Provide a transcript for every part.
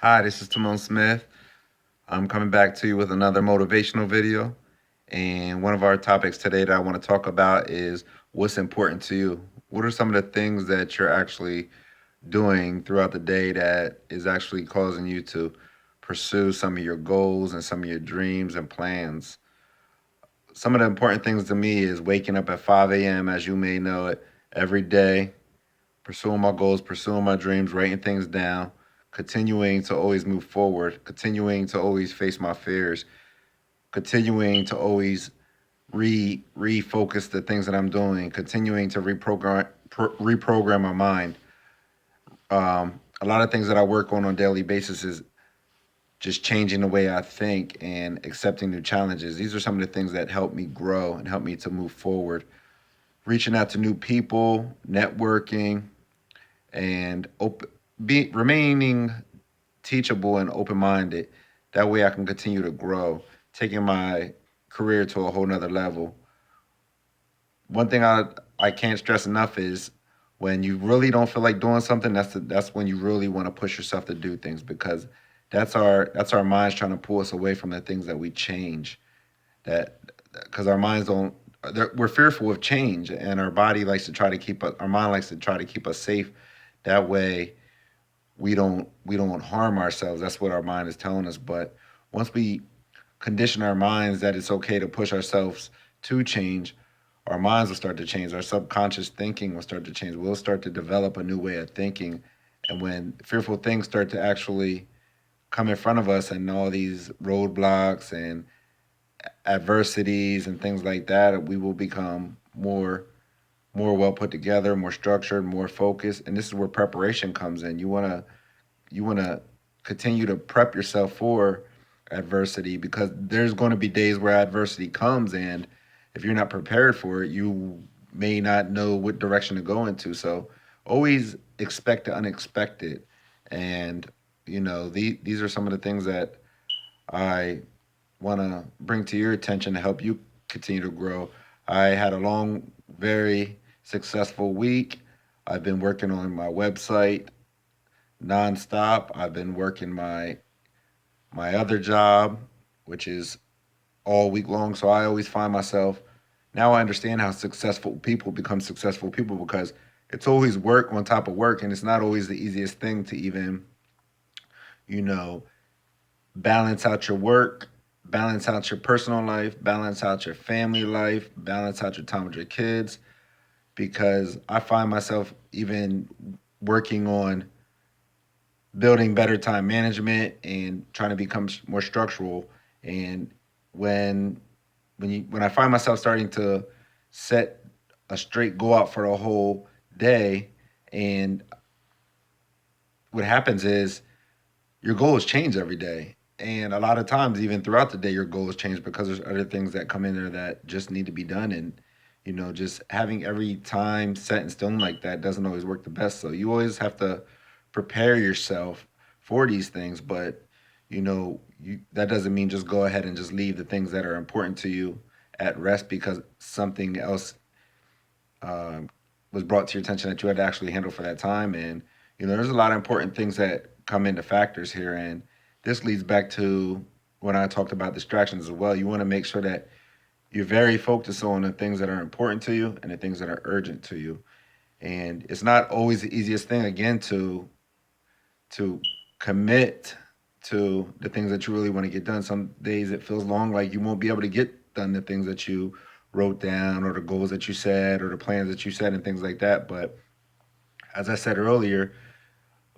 Hi, this is Timon Smith. I'm coming back to you with another motivational video. And one of our topics today that I want to talk about is what's important to you. What are some of the things that you're actually doing throughout the day that is actually causing you to pursue some of your goals and some of your dreams and plans? Some of the important things to me is waking up at 5 a.m., as you may know it, every day, pursuing my goals, pursuing my dreams, writing things down, continuing to always move forward, continuing to always face my fears, continuing to always refocus the things that I'm doing, continuing to reprogram my mind. A lot of things that I work on a daily basis is just changing the way I think and accepting new challenges. These are some of the things that help me grow and help me to move forward. Reaching out to new people, networking, and remaining teachable and open minded. That way I can continue to grow, taking my career to a whole nother level. One thing I can't stress enough is when you really don't feel like doing something, that's when you really want to push yourself to do things because that's our minds trying to pull us away from the things that we change. That because our minds don't we're fearful of change and our body likes to try to keep us our mind likes to try to keep us safe. That way we don't harm ourselves. That's what our mind is telling us. But once we condition our minds that it's okay to push ourselves to change, our minds will start to change. Our subconscious thinking will start to change. We'll start to develop a new way of thinking. And when fearful things start to actually come in front of us and all these roadblocks and adversities and things like that, we will become more well put together, more structured, more focused. And this is where preparation comes in. You want to continue to prep yourself for adversity because there's going to be days where adversity comes, and if you're not prepared for it, you may not know what direction to go into. So always expect the unexpected. And these are some of the things that I want to bring to your attention to help you continue to grow. I had a long, very successful week. I've been working on my website nonstop. I've been working my other job, which is all week long. So I always find myself now I understand how successful people become successful people because it's always work on top of work, and it's not always the easiest thing to even you know balance out your work, balance out your personal life, balance out your family life, balance out your time with your kids. Because I find myself even working on building better time management and trying to become more structural. And when when I find myself starting to set a straight goal out for the whole day, and what happens is your goals change every day. And a lot of times, even throughout the day, your goals change because there's other things that come in there that just need to be done. And, just having every time set in stone like that doesn't always work the best. So you always have to prepare yourself for these things. But, that doesn't mean just go ahead and just leave the things that are important to you at rest because something else um, was brought to your attention that you had to actually handle for that time. And there's a lot of important things that come into factors here, and this leads back to when I talked about distractions as well. You want to make sure that you're very focused on the things that are important to you and the things that are urgent to you. And it's not always the easiest thing again to commit to the things that you really want to get done. Some days it feels long, like you won't be able to get done the things that you wrote down or the goals that you set or the plans that you set and things like that. But as I said earlier,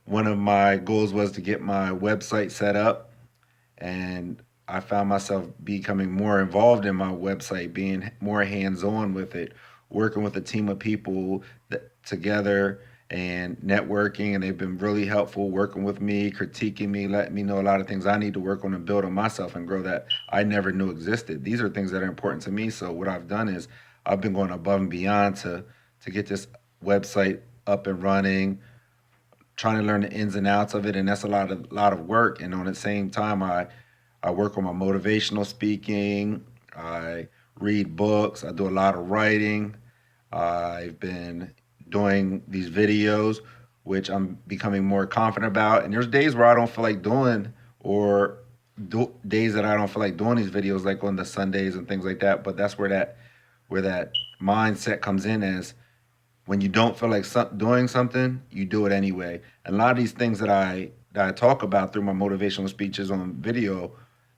one of my goals was to get my website set up, and I found myself becoming more involved in my website, being more hands-on with it, working with a team of people together and networking, and they've been really helpful working with me, critiquing me, letting me know a lot of things I need to work on and build on myself and grow that I never knew existed. These are things that are important to me. So what I've done is I've been going above and beyond to get this website up and running, trying to learn the ins and outs of it, and that's a lot of work. And on the same time, I work on my motivational speaking. I read books. I do a lot of writing. I've been doing these videos, which I'm becoming more confident about. And there's days where I don't feel like doing, or days that I don't feel like doing these videos, like on the Sundays and things like that. But that's where that mindset comes in, as when you don't feel like doing something, you do it anyway. And a lot of these things that I talk about through my motivational speeches on video,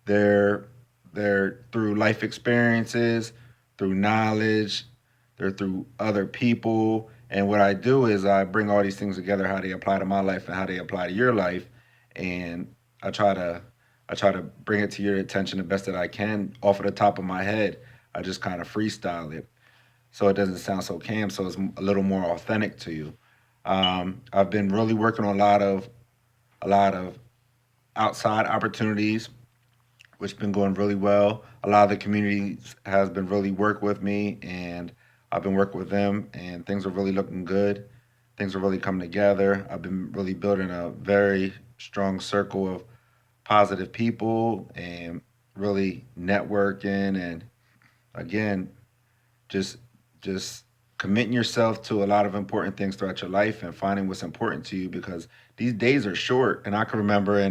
they're they're through life experiences, through knowledge, they're through other people. And what I do is I bring all these things together, how they apply to my life and how they apply to your life, and I try to I try to bring it to your attention the best that I can off of the top of my head. I just kind of freestyle it so it doesn't sound so cam, so it's a little more authentic to you. I've been really working on a lot of outside opportunities, which has been going really well. A lot of the communities has been really work with me, and I've been working with them, and things are really looking good. Things are really coming together. I've been really building a very strong circle of positive people and really networking, and again, just just committing yourself to a lot of important things throughout your life and finding what's important to you, because these days are short. And I can remember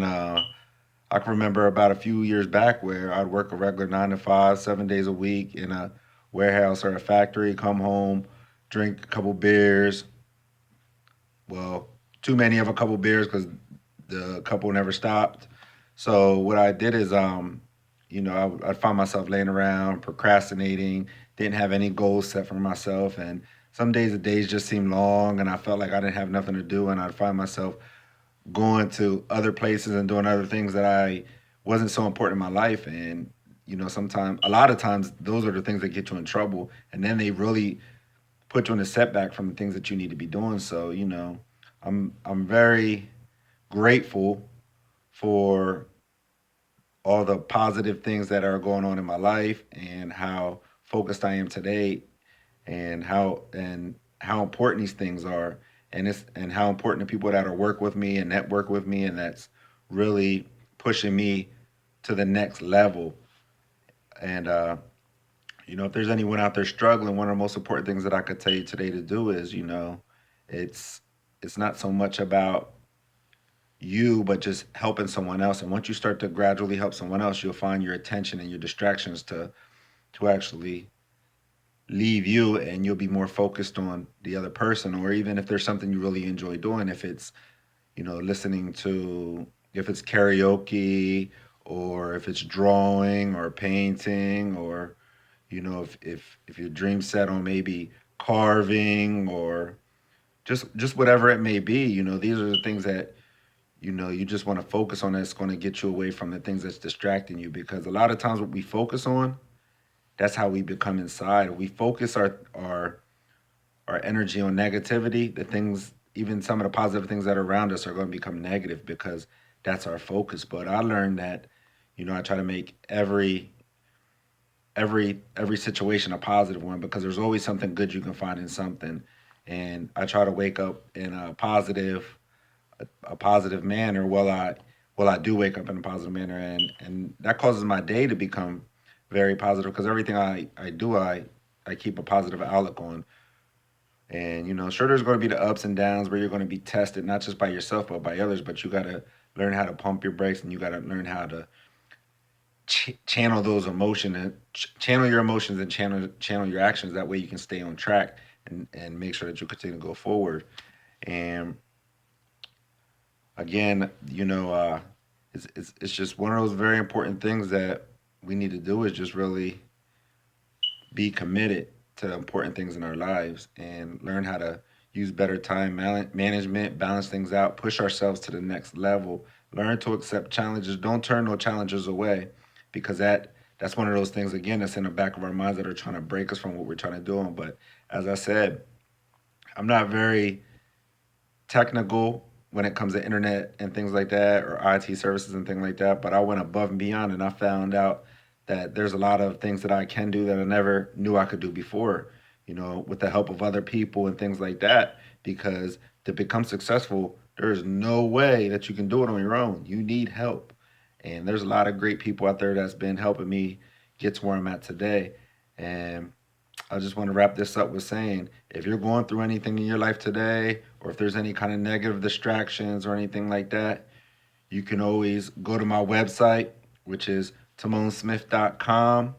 about a few years back where I'd work a regular 9 to 5, 7 days a week in a warehouse or a factory, come home, drink a couple beers, well, too many of a couple beers because the couple never stopped. So what I did is, I'd find myself laying around, procrastinating, didn't have any goals set for myself, and some days the days just seemed long, and I felt like I didn't have nothing to do, and I'd find myself going to other places and doing other things that I wasn't so important in my life, and sometimes, a lot of times, those are the things that get you in trouble, and then they really put you in a setback from the things that you need to be doing. So, I'm very grateful for all the positive things that are going on in my life, and how focused I am today, and how important these things are, and how important the people that are work with me and network with me, and that's really pushing me to the next level. And if there's anyone out there struggling, one of the most important things that I could tell you today to do is, it's it's not so much about you, but just helping someone else. And once you start to gradually help someone else, you'll find your attention and your distractions to actually leave you, and you'll be more focused on the other person. Or even if there's something you really enjoy doing, if it's listening to, if it's karaoke, or if it's drawing or painting, or if your dream set on maybe carving, or just whatever it may be. These are the things that you just want to focus on, that's going to get you away from the things that's distracting you, because a lot of times what we focus on, that's how we become inside. We focus our energy on negativity, the things, even some of the positive things that are around us, are going to become negative, because that's our focus. But I learned that, I try to make every situation a positive one, because there's always something good you can find in something. And I try to wake up in a positive manner. Well, I do wake up in a positive manner, and that causes my day to become very positive, because everything I do, I keep a positive outlook on. And sure, there's going to be the ups and downs where you're going to be tested, not just by yourself but by others. But you got to learn how to pump your brakes, and you got to learn how to channel those emotions, and channel your emotions, and channel your actions. That way you can stay on track, and make sure that you continue to go forward. And again, it's just one of those very important things that we need to do, is just really be committed to the important things in our lives, and learn how to use better time management, balance things out, push ourselves to the next level, learn to accept challenges. Don't turn no challenges away, because that's one of those things, again, that's in the back of our minds, that are trying to break us from what we're trying to do. But as I said, I'm not very technical when it comes to internet and things like that, or IT services and things like that. But I went above and beyond, and I found out that there's a lot of things that I can do that I never knew I could do before, with the help of other people and things like that. Because to become successful, there's no way that you can do it on your own. You need help. And there's a lot of great people out there that's been helping me get to where I'm at today. And I just want to wrap this up with saying if you're going through anything in your life today, or if there's any kind of negative distractions or anything like that, you can always go to my website, which is timonsmith.com.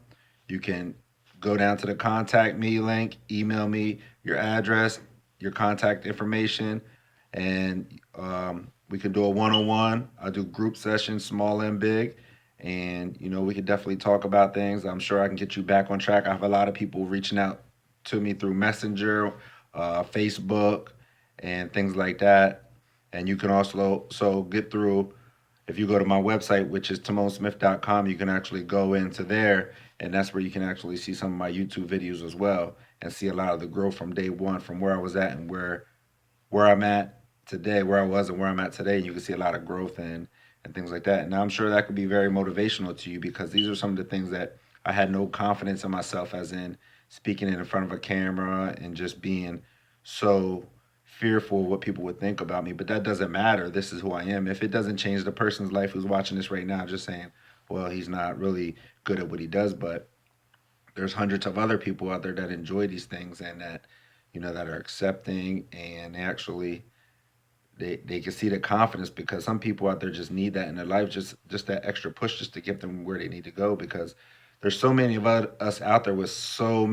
You can go down to the contact me link, email me your address, your contact information, and we can do a one-on-one. I do group sessions, small and big, and we could definitely talk about things. I'm sure I can get you back on track. I have a lot of people reaching out to me through Messenger, Facebook, and things like that. And you can also get through if you go to my website, which is timonsmith.com, you can actually go into there, and that's where you can actually see some of my YouTube videos as well, and see a lot of the growth from day one, from where I was at and where I'm at today, where I was and where I'm at today. And you can see a lot of growth and things like that. And I'm sure that could be very motivational to you, because these are some of the things that I had no confidence in myself, as in speaking in front of a camera and just being so fearful of what people would think about me. But that doesn't matter. This is who I am. If it doesn't change the person's life who's watching this right now, just saying, well, he's not really good at what he does, but there's hundreds of other people out there that enjoy these things, and that that are accepting, and actually they can see the confidence, because some people out there just need that in their life, just that extra push, just to get them where they need to go, because there's so many of us out there with so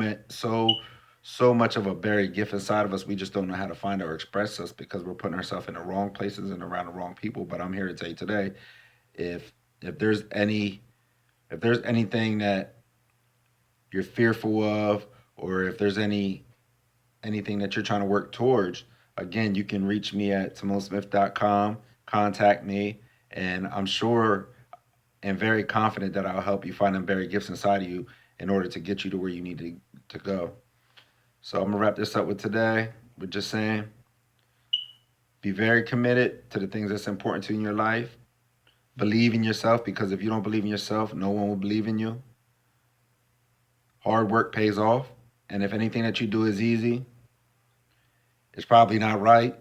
much of a buried gift inside of us. We just don't know how to find or express us, because we're putting ourselves in the wrong places and around the wrong people. But I'm here to tell you today, if if there's any if there's anything that you're fearful of, or if there's anything that you're trying to work towards, again, you can reach me at timosmith.com, contact me, and I'm sure and very confident that I'll help you find them very gifts inside of you in order to get you to where you need to go. So I'm gonna wrap this up with today with just saying, be very committed to the things that's important to you in your life. Believe in yourself, because if you don't believe in yourself, no one will believe in you. Hard work pays off, and if anything that you do is easy, it's probably not right.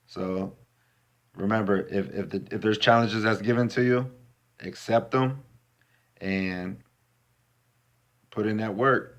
So remember, if there's challenges that's given to you, accept them and put in that work.